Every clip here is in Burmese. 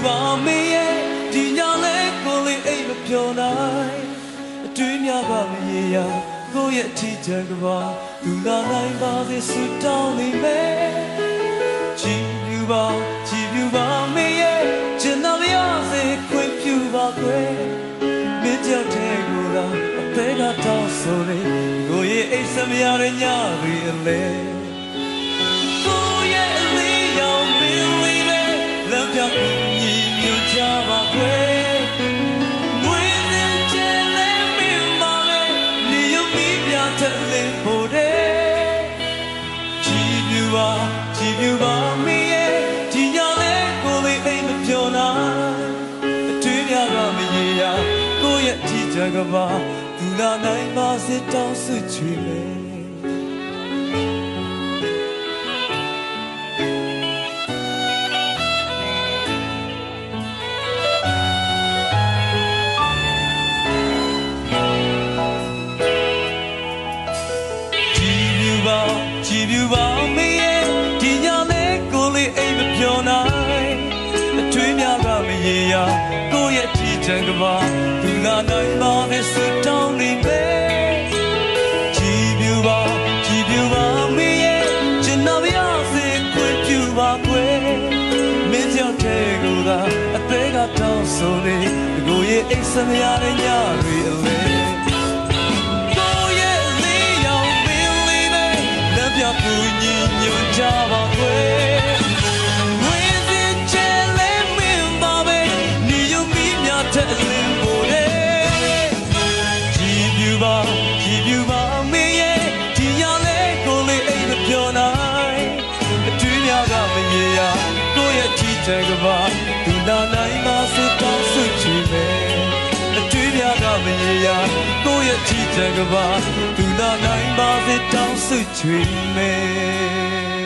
ပါမေးရဲ့ဒီညလဲကိုလေးအိမ်မပြောနိုင်အတွင်းများကမရေရာကိုရဲ့အထီးချံကပါသူလာနိုင်ပါစေဆုတောင်းနေမယ်ကြည်ပြူပါမေးရဲ့ကျင်တော်ရစေခွင့်ပြုပါခွေမင်းကြောက်တဲ့ကိုယ်တော်အသေးကတောင်းဆိုနေကိုရဲ့အိမ်စမရတဲ့ညရီအလဲကိုရဲ့အလေးရောင်မင်းလေးပဲလက်ပြောင်းညီညွတ်ကြပါခွေမွေးတဲ့ကျဲလဲမင်းပါပဲနေရုံမိပြတဲ့လင်းဖို့တဲ့ကြည်ပြူပါမင်းရဲ့ဒီညလဲကိုလေးအိမ်မပြောနိုင်အတွင်းများကမရေရာကိုရဲ့အထီးချံကပါသူလာနိုင်ပါစေတောင်းဆုချွေမယ်ကြည်ပြူပါမေးရဲ့ဒီညလဲကိုလေးအိမ်မပြောနိုင်အတွင်းများကမရေရာကိုရဲ့အထီးချံကပါသူလာနိုင်ပါနဲ့ဆုတောင်းနေမယ်ကြည်ပြူပါမေးရဲ့ကျင်နာပြစေခွင့်ပြုပါခွေမင်းကြောင့်တဲ့ကိုယ်ကအသေးကတောင်းဆိုနေကိုရဲ့အိမ်စမရတဲ့ညတွေအလဲကူညီညွတ်ကြပါခွေဝင်းစင်ချဲလဲမင်းပါပဲနေရုံမိမြတ်တဲ့လင်းပေါ်တဲ့ကြည်ပြူပါမေးရဲ့ဒီညလဲကိုလေးအိမ်မပြောနိုင်အတွင်းများကမရေရာကိုရဲ့ထီးချံကပါသူလာနိုင်ပါစေတောင်းဆုချီမယ်အတွင်းများကမရေရာကိုရဲ့ထီးချံကပါသူလာနိုင်ပါစေတောင်းဆုချွေမယ်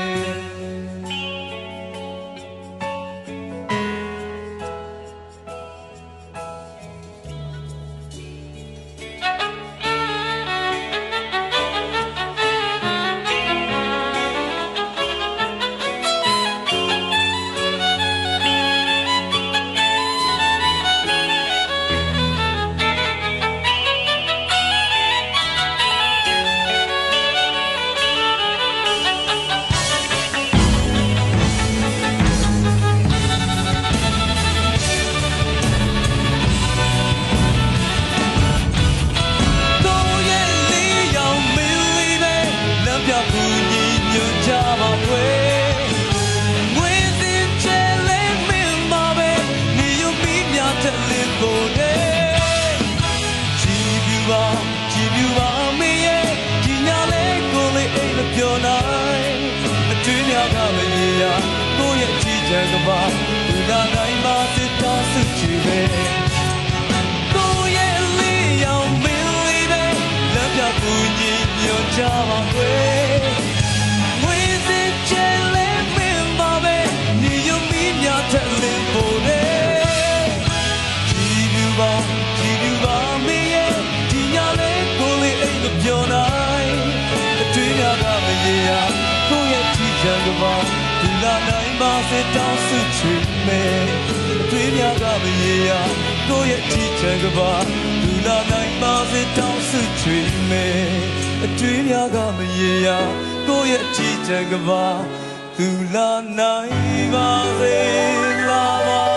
ကူညီညွတ်ကြပါခွေငွေစင်ချဲလဲမင်းပါပဲနေရုံမိမြတ်တဲ့လင်းပေါ်တဲ့ကြည်ပြူပါမေးရဲ့ဒီညလဲကိုလေးအိမ်မပြောနိုင်အတွင်းများကမရေရာကိုရဲ့အထီးချံကပါသူလာနိုင်ပါစေတောင်းဆုချီမယ်ကိုရဲ့အလေးရောင်မင်းလေးပဲလက်ပြကူညီညွတ်ကြပါခွေတဲ့လင်းပေါ်တဲ့ကြည်ပြူပါမေးရဲ့ဒီညလဲကိုလေးအိမ်မပြောနိုင်အတွင်းများကမရေရာကိုရဲ့ထီးချံကပါသူလာနိုင်ပါစေတောင်းဆုချွေမယ်အတွင်းများကမရေရာကိုရဲ့ထီးချံကပါသူလာနိုင်ပါစေတောင်းဆုချွေမယ်အတွင်းများကမရေရာကိုရဲ့ထီးချံကပါသူလာနိုင်ပါစေလာပါ